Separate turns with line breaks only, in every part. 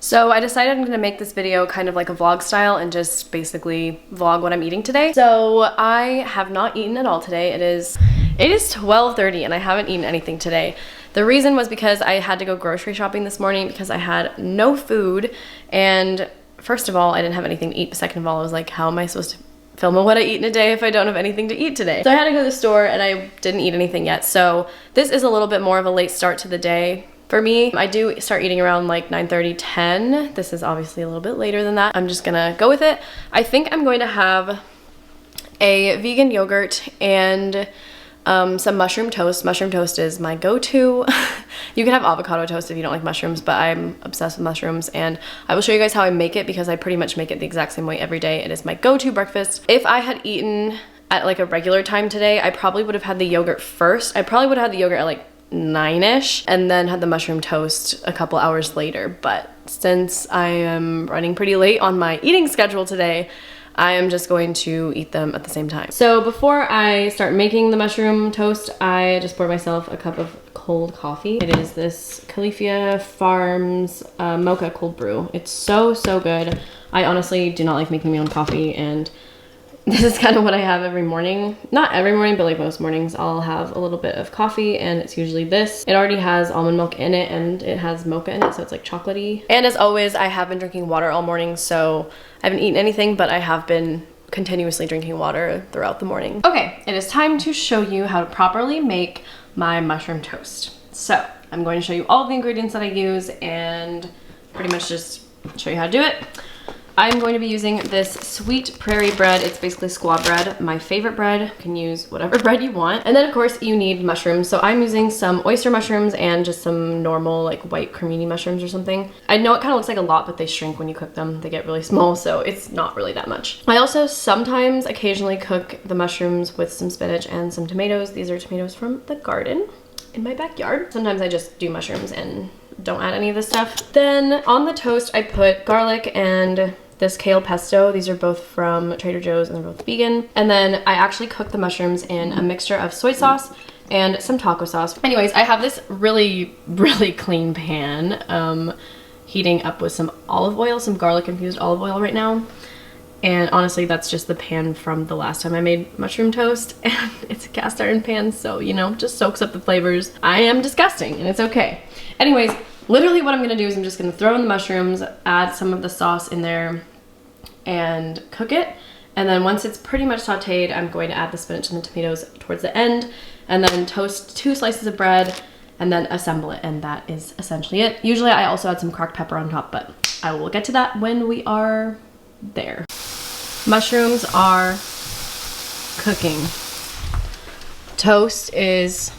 So I decided I'm gonna make this video kind of like a vlog style and just basically vlog what I'm eating today. So I have not eaten at all today. It is 12:30 and I haven't eaten anything today. The reason was because I had to go grocery shopping this morning because I had no food, and first of all, I didn't have anything to eat. But second of all, I was like, how am I supposed to film what I eat in a day if I don't have anything to eat today? So I had to go to the store and I didn't eat anything yet. So this is a little bit more of a late start to the day. For me, I do start eating around like 9:30, 10. This is obviously a little bit later than that. I'm just gonna go with it. I think I'm going to have a vegan yogurt and some mushroom toast. Mushroom toast is my go-to. You can have avocado toast if you don't like mushrooms, but I'm obsessed with mushrooms, and I will show you guys how I make it because I pretty much make it the exact same way every day. It is my go-to breakfast. If I had eaten at like a regular time today, I probably would have had the yogurt first. I probably would have had the yogurt at like 9ish and then had the mushroom toast a couple hours later. But since I am running pretty late on my eating schedule today, I am just going to eat them at the same time. So before I start making the mushroom toast, I just poured myself a cup of cold coffee. It is this Califia Farms mocha cold brew. It's so good. I honestly do not like making my own coffee, and this is kind of what I have every morning. Not every morning, but like most mornings, I'll have a little bit of coffee, and it's usually this. It already has almond milk in it, and it has mocha in it, so it's like chocolatey. And as always, I have been drinking water all morning, so I haven't eaten anything, but I have been continuously drinking water throughout the morning. Okay, it is time to show you how to properly make my mushroom toast. So I'm going to show you all of the ingredients that I use and pretty much just show you how to do it. I'm going to be using this sweet prairie bread. It's basically squaw bread, my favorite bread. You can use whatever bread you want. And then of course you need mushrooms. So I'm using some oyster mushrooms and just some normal like white cremini mushrooms or something. I know it kind of looks like a lot, but they shrink when you cook them. They get really small, so it's not really that much. I also sometimes occasionally cook the mushrooms with some spinach and some tomatoes. These are tomatoes from the garden in my backyard. Sometimes I just do mushrooms and don't add any of this stuff. Then on the toast, I put garlic and this kale pesto. These are both from Trader Joe's and they're both vegan. And then I actually cook the mushrooms in a mixture of soy sauce and some taco sauce. Anyways, I have this really clean pan heating up with some olive oil, some garlic infused olive oil right now. And honestly, that's just the pan from the last time I made mushroom toast, and it's a cast iron pan, so you know, just soaks up the flavors. I am disgusting and it's okay. Anyways, literally what I'm gonna do is I'm just gonna throw in the mushrooms, add some of the sauce in there, and cook it. And then once it's pretty much sauteed, I'm going to add the spinach and the tomatoes towards the end, and then toast 2 slices of bread, and then assemble it, and that is essentially it. Usually I also add some cracked pepper on top, but I will get to that when we are there. Mushrooms are cooking. Toast is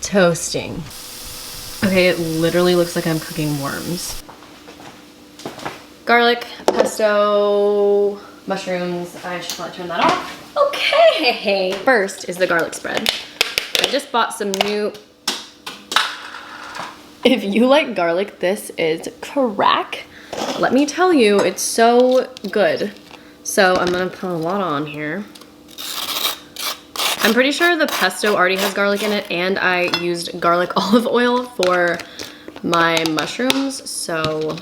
toasting. Okay, it literally looks like I'm cooking worms. Garlic, pesto, mushrooms. I should probably turn that off. Okay. First is the garlic spread. I just bought some new. If you like garlic, this is crack. Let me tell you, it's so good. So I'm gonna put a lot on here. I'm pretty sure the pesto already has garlic in it, and I used garlic olive oil for my mushrooms, so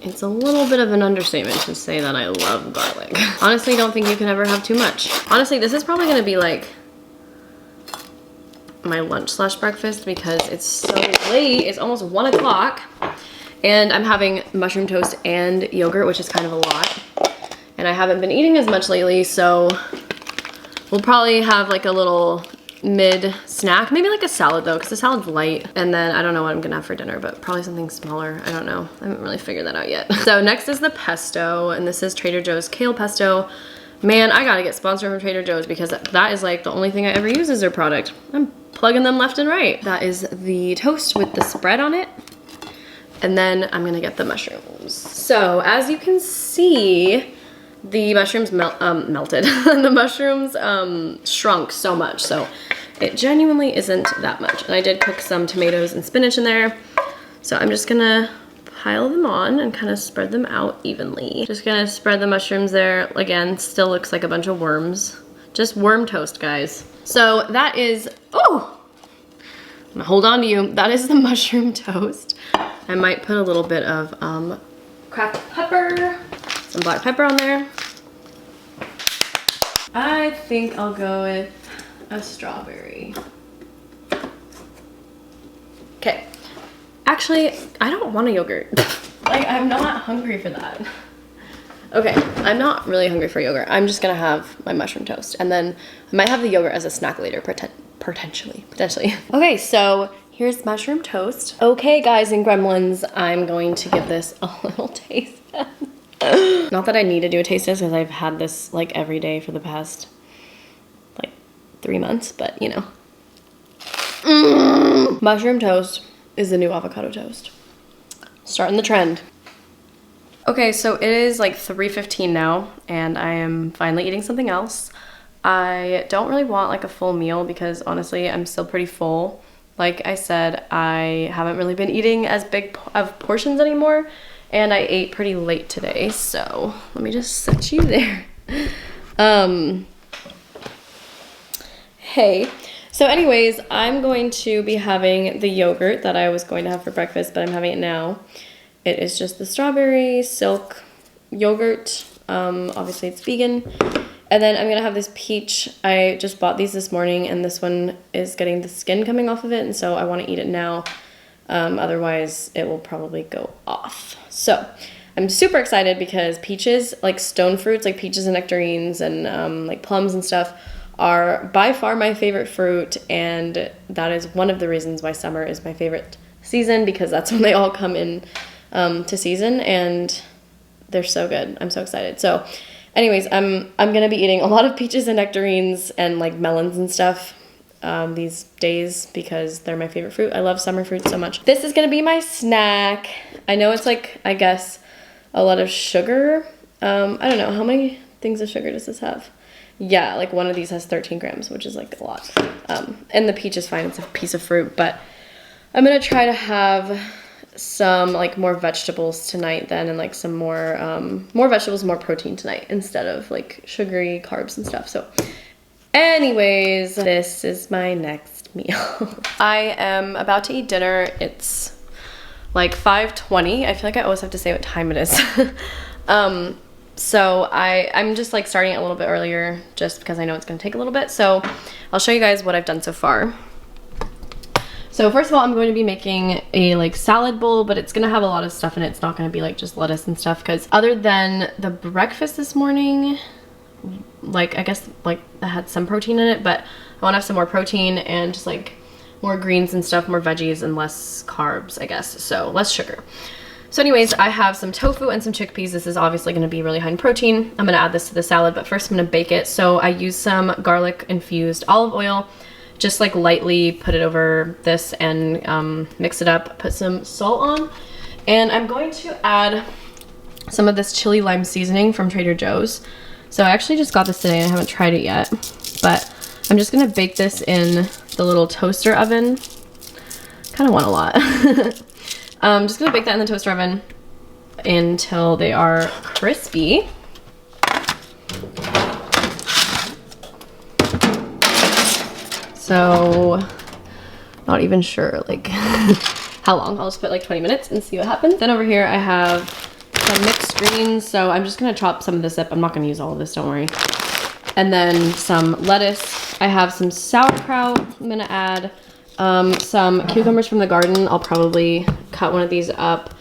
it's a little bit of an understatement to say that I love garlic. Honestly, don't think you can ever have too much. Honestly, this is probably gonna be like my lunch / breakfast because it's so late. It's almost 1 o'clock, and I'm having mushroom toast and yogurt, which is kind of a lot. And I haven't been eating as much lately, so we'll probably have like a little mid snack, maybe like a salad though, because the salad's light. And then I don't know what I'm gonna have for dinner, but probably something smaller. I don't know. I haven't really figured that out yet. So next is the pesto, and this is Trader Joe's kale pesto. Man, I gotta get sponsored from Trader Joe's because that is like the only thing I ever use as their product. I'm plugging them left and right. That is the toast with the spread on it. And then I'm gonna get the mushrooms. So as you can see, the mushrooms melted. The mushrooms shrunk so much, so it genuinely isn't that much. And I did cook some tomatoes and spinach in there, so I'm just gonna pile them on and kind of spread them out evenly. Just gonna spread the mushrooms there. Again, still looks like a bunch of worms. Just worm toast, guys. So that is, oh! I'm gonna hold on to you. That is the mushroom toast. I might put a little bit of cracked pepper, some black pepper on there. I think I'll go with a strawberry. Okay. Actually, I don't want a yogurt. Like, I'm not hungry for that. Okay, I'm not really hungry for yogurt. I'm just gonna have my mushroom toast. And then I might have the yogurt as a snack later, potentially. Okay, so here's mushroom toast. Okay, guys and gremlins, I'm going to give this a little taste. Not that I need to do a taste test because I've had this like every day for the past like 3 months, but you know. Mushroom toast is the new avocado toast. Starting the trend. Okay, so it is like 3:15 now, and I am finally eating something else. I don't really want like a full meal because honestly, I'm still pretty full. Like I said, I haven't really been eating as big of portions anymore, and I ate pretty late today, so let me just set you there. Hey. So anyways, I'm going to be having the yogurt that I was going to have for breakfast, but I'm having it now. It is just the strawberry silk yogurt. Obviously it's vegan. And then I'm gonna have this peach. I just bought these this morning, and this one is getting the skin coming off of it, and so I wanna eat it now. Otherwise it will probably go off. So I'm super excited because peaches, like stone fruits, like peaches and nectarines and like plums and stuff, are by far my favorite fruit, and that is one of the reasons why summer is my favorite season, because that's when they all come in to season, and they're so good. I'm so excited. So anyways, I'm gonna be eating a lot of peaches and nectarines and like melons and stuff these days because they're my favorite fruit. I love summer fruit so much. This is gonna be my snack. I know it's like, I guess, a lot of sugar. I don't know, how many things of sugar does this have? Yeah, like one of these has 13 grams, which is like a lot. And the peach is fine, it's a piece of fruit, but I'm gonna try to have some like more vegetables tonight then, and like some more vegetables, more protein tonight instead of like sugary carbs and stuff. So anyways, this is my next meal. I am about to eat dinner. It's like 5:20. I feel like I always have to say what time it is. So I'm just like starting it a little bit earlier just because I know it's gonna take a little bit. So I'll show you guys what I've done so far. So first of all, I'm going to be making a like salad bowl, but it's gonna have a lot of stuff in it. It's not gonna be like just lettuce and stuff, because other than the breakfast this morning, like I guess like that had some protein in it, but I wanna have some more protein and just like more greens and stuff, more veggies and less carbs, I guess. So less sugar. So anyways, I have some tofu and some chickpeas. This is obviously gonna be really high in protein. I'm gonna add this to the salad, but first I'm gonna bake it. So I use some garlic infused olive oil, just like lightly put it over this and mix it up, put some salt on. And I'm going to add some of this chili lime seasoning from Trader Joe's. So I actually just got this today and I haven't tried it yet, but I'm just gonna bake this in the little toaster oven. Kind of want a lot. I'm just gonna bake that in the toaster oven until they are crispy. So, not even sure like how long. I'll just put like 20 minutes and see what happens. Then over here I have some mixed greens. So I'm just gonna chop some of this up. I'm not gonna use all of this, don't worry. And then some lettuce. I have some sauerkraut I'm gonna add. Some cucumbers from the garden. I'll probably cut one of these up.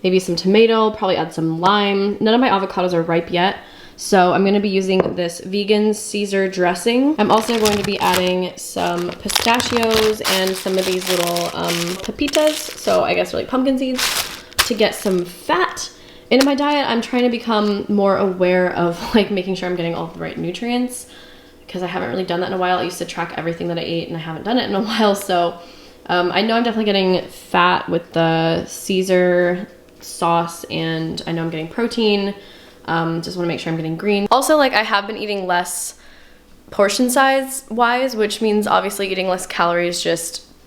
Maybe some tomato, probably add some lime. None of my avocados are ripe yet, so I'm gonna be using this vegan Caesar dressing. I'm also going to be adding some pistachios and some of these little pepitas, so I guess they're like pumpkin seeds, to get some fat into my diet. I'm trying to become more aware of like making sure I'm getting all the right nutrients, because I haven't really done that in a while. I used to track everything that I ate and I haven't done it in a while. So I know I'm definitely getting fat with the Caesar sauce, and I know I'm getting protein. Just wanna make sure I'm getting green. Also, like, I have been eating less portion size wise, which means obviously eating less calories.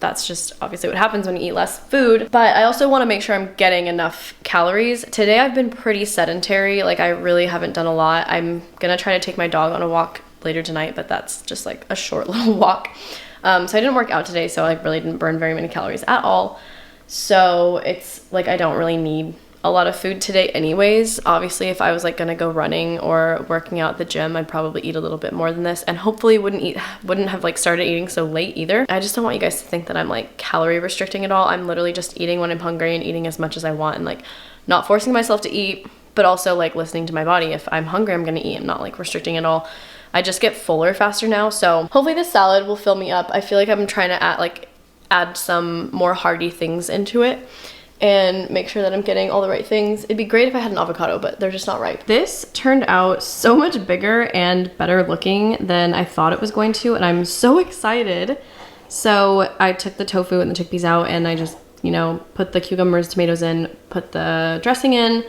That's just obviously what happens when you eat less food. But I also wanna make sure I'm getting enough calories. Today I've been pretty sedentary. Like, I really haven't done a lot. I'm gonna try to take my dog on a walk later tonight, but that's just like a short little walk. So I didn't work out today, so I really didn't burn very many calories at all. So it's like I don't really need a lot of food today anyways. Obviously, if I was like gonna go running or working out at the gym, I'd probably eat a little bit more than this, and hopefully wouldn't have like started eating so late either. I just don't want you guys to think that I'm like calorie restricting at all. I'm literally just eating when I'm hungry and eating as much as I want, and like not forcing myself to eat, but also like listening to my body. If I'm hungry, I'm gonna eat. I'm not like restricting at all. I just get fuller faster now, so hopefully this salad will fill me up. I feel like I'm trying to add some more hearty things into it and make sure that I'm getting all the right things. It'd be great if I had an avocado, but they're just not ripe. This turned out so much bigger and better looking than I thought it was going to, and I'm so excited. So I took the tofu and the chickpeas out, and I just, you know, put the cucumbers, tomatoes in, put the dressing in,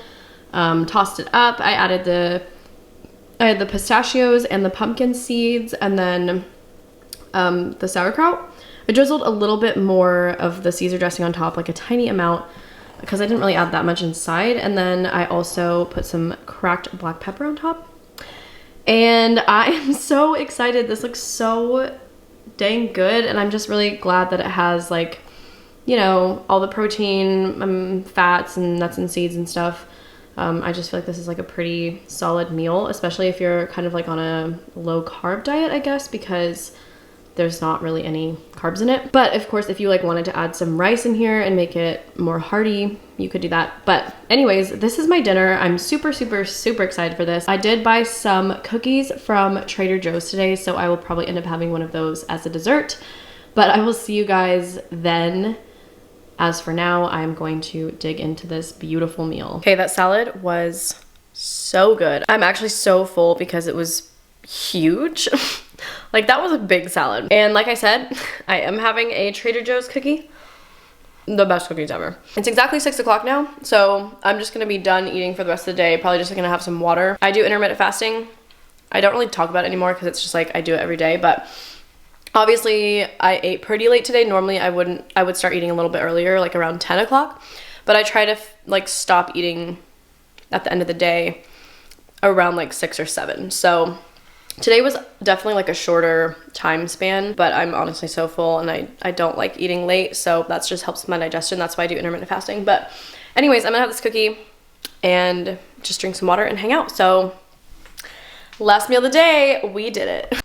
tossed it up. I had the pistachios and the pumpkin seeds, and then the sauerkraut. I drizzled a little bit more of the Caesar dressing on top, like a tiny amount, because I didn't really add that much inside. And then I also put some cracked black pepper on top. And I am so excited. This looks so dang good. And I'm just really glad that it has, like, you know, all the protein, fats and nuts and seeds and stuff. I just feel like this is like a pretty solid meal, especially if you're kind of like on a low carb diet, I guess, because there's not really any carbs in it. But of course, if you like wanted to add some rice in here and make it more hearty, you could do that. But anyways, this is my dinner. I'm super, super, super excited for this. I did buy some cookies from Trader Joe's today, so I will probably end up having one of those as a dessert. But I will see you guys then. As for now, I'm going to dig into this beautiful meal. Okay, that salad was so good. I'm actually so full because it was huge. Like, that was a big salad. And like I said, I am having a Trader Joe's cookie. The best cookies ever. It's exactly 6 o'clock now, so I'm just gonna be done eating for the rest of the day. Probably just gonna have some water. I do intermittent fasting. I don't really talk about it anymore because it's just like I do it every day, but obviously I ate pretty late today. Normally I would start eating a little bit earlier, like around 10 o'clock, but I try to like stop eating at the end of the day around like 6 or 7. So today was definitely like a shorter time span, but I'm honestly so full, and I don't like eating late, so that's just helps my digestion. That's why I do intermittent fasting. But anyways, I'm gonna have this cookie and just drink some water and hang out. So last meal of the day, we did it.